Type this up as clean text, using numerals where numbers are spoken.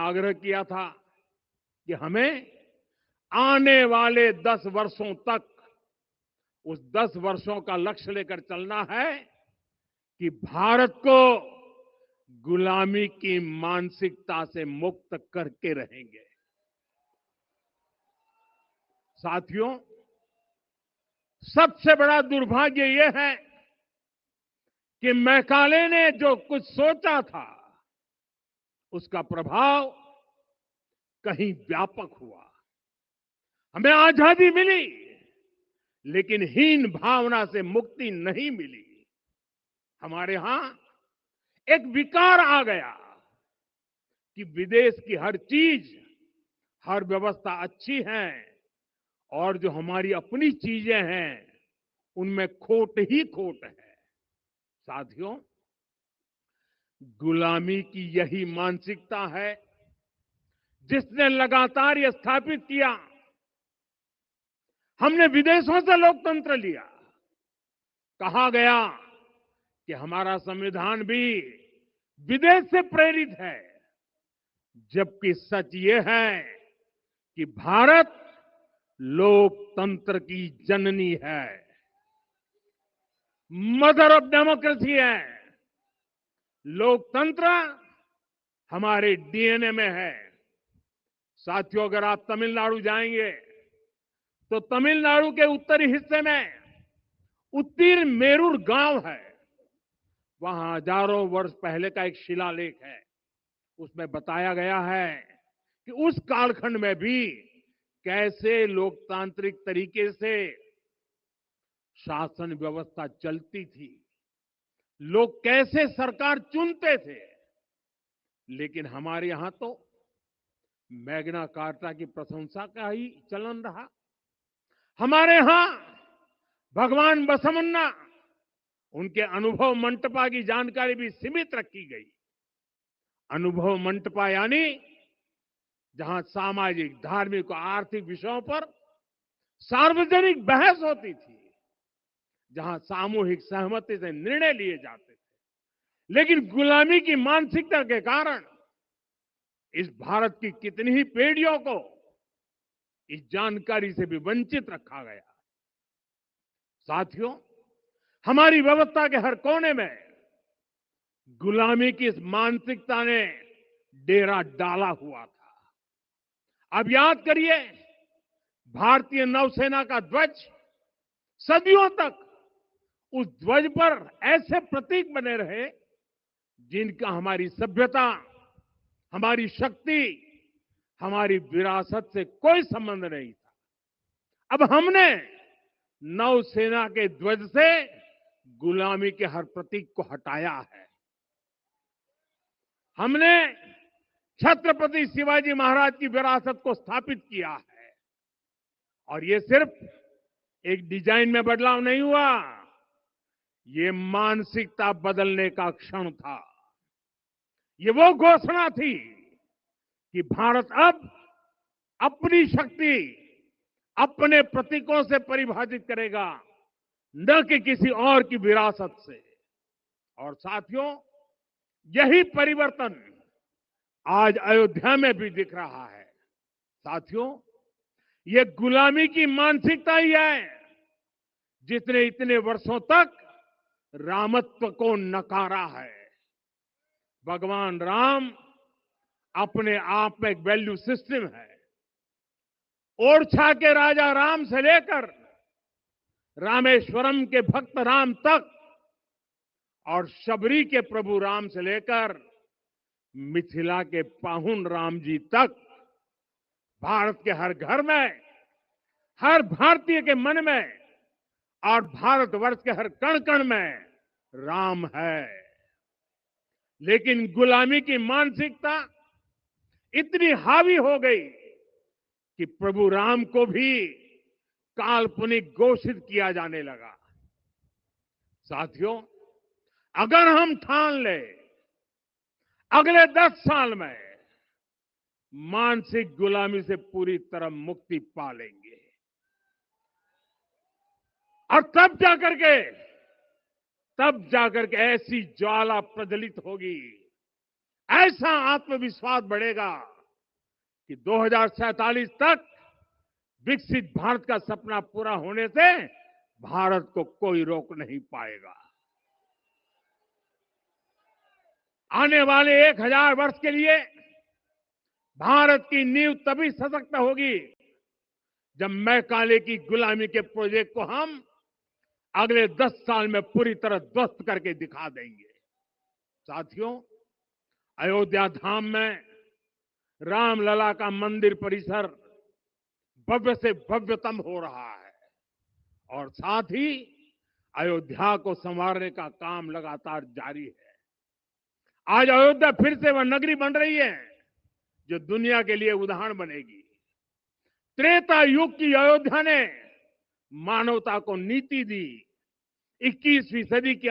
आग्रह किया था कि हमें आने वाले 10 वर्षों तक उस 10 वर्षों का लक्ष्य लेकर चलना है कि भारत को गुलामी की मानसिकता से मुक्त करके रहेंगे। साथियों, सबसे बड़ा दुर्भाग्य यह है कि मैकाले ने जो कुछ सोचा था उसका प्रभाव कहीं व्यापक हुआ। हमें आजादी मिली, लेकिन हीन भावना से मुक्ति नहीं मिली। हमारे यहां एक विकार आ गया कि विदेश की हर चीज, हर व्यवस्था अच्छी है और जो हमारी अपनी चीजें हैं उनमें खोट ही खोट है। साथियों, गुलामी की यही मानसिकता है जिसने लगातार यह स्थापित किया। हमने विदेशों से लोकतंत्र लिया। कहा गया कि हमारा संविधान भी विदेश से प्रेरित है, जबकि सच ये है कि भारत लोकतंत्र की जननी है, मदर ऑफ डेमोक्रेसी है। लोकतंत्र हमारे डीएनए में है। साथियों, अगर आप तमिलनाडु जाएंगे तो तमिलनाडु के उत्तरी हिस्से में उत्तीर-मेरूर गांव है। वहां हजारों वर्ष पहले का एक शिलालेख है। उसमें बताया गया है कि उस कालखंड में भी कैसे लोकतांत्रिक तरीके से शासन व्यवस्था चलती थी, लोग कैसे सरकार चुनते थे। लेकिन हमारे यहां तो मैग्ना कार्टा की प्रशंसा का ही चलन रहा। हमारे यहां भगवान बसवन्ना, उनके अनुभव मंटपा की जानकारी भी सीमित रखी गई। अनुभव मंटपा यानी जहां सामाजिक, धार्मिक और आर्थिक विषयों पर सार्वजनिक बहस होती थी, जहां सामूहिक सहमति से निर्णय लिए जाते थे। लेकिन गुलामी की मानसिकता के कारण इस भारत की कितनी ही पीढ़ियों को इस जानकारी से भी वंचित रखा गया। साथियों, हमारी व्यवस्था के हर कोने में गुलामी की इस मानसिकता ने डेरा डाला हुआ था। अब याद करिए, भारतीय नौसेना का ध्वज सदियों तक उस ध्वज पर ऐसे प्रतीक बने रहे जिनका हमारी सभ्यता, हमारी शक्ति, हमारी विरासत से कोई संबंध नहीं था। अब हमने नौसेना के ध्वज से गुलामी के हर प्रतीक को हटाया है। हमने छत्रपति शिवाजी महाराज की विरासत को स्थापित किया है। और ये सिर्फ एक डिजाइन में बदलाव नहीं हुआ, ये मानसिकता बदलने का क्षण था। ये वो घोषणा थी कि भारत अब अपनी शक्ति अपने प्रतीकों से परिभाषित करेगा, न कि किसी और की विरासत से। और साथियों, यही परिवर्तन आज अयोध्या में भी दिख रहा है। साथियों, ये गुलामी की मानसिकता ही है जिसने इतने वर्षों तक रामत्व को नकारा है। भगवान राम अपने आप में एक वैल्यू सिस्टम है। ओरछा के राजा राम से लेकर रामेश्वरम के भक्त राम तक और शबरी के प्रभु राम से लेकर मिथिला के पाहुन राम जी तक भारत के हर घर में, हर भारतीय के मन में और भारतवर्ष के हर कण कण में राम है। लेकिन गुलामी की मानसिकता इतनी हावी हो गई कि प्रभु राम को भी काल्पनिक घोषित किया जाने लगा। साथियों, अगर हम ठान ले अगले 10 साल में मानसिक गुलामी से पूरी तरह मुक्ति पा लेंगे, और तब जाकर के ऐसी ज्वाला प्रज्वलित होगी, ऐसा आत्मविश्वास बढ़ेगा कि 2047 तक विकसित भारत का सपना पूरा होने से भारत को कोई रोक नहीं पाएगा। आने वाले 1000 वर्ष के लिए भारत की नींव तभी सशक्त होगी जब मैकाले की गुलामी के प्रोजेक्ट को हम अगले 10 साल में पूरी तरह ध्वस्त करके दिखा देंगे। साथियों, अयोध्या धाम में रामलला का मंदिर परिसर भव्य से भव्यतम हो रहा है और साथ ही अयोध्या को संवारने का काम लगातार जारी है। आज अयोध्या फिर से वह नगरी बन रही है जो दुनिया के लिए उदाहरण बनेगी। त्रेता युग की अयोध्या ने मानवता को नीति दी। 21वीं सदी की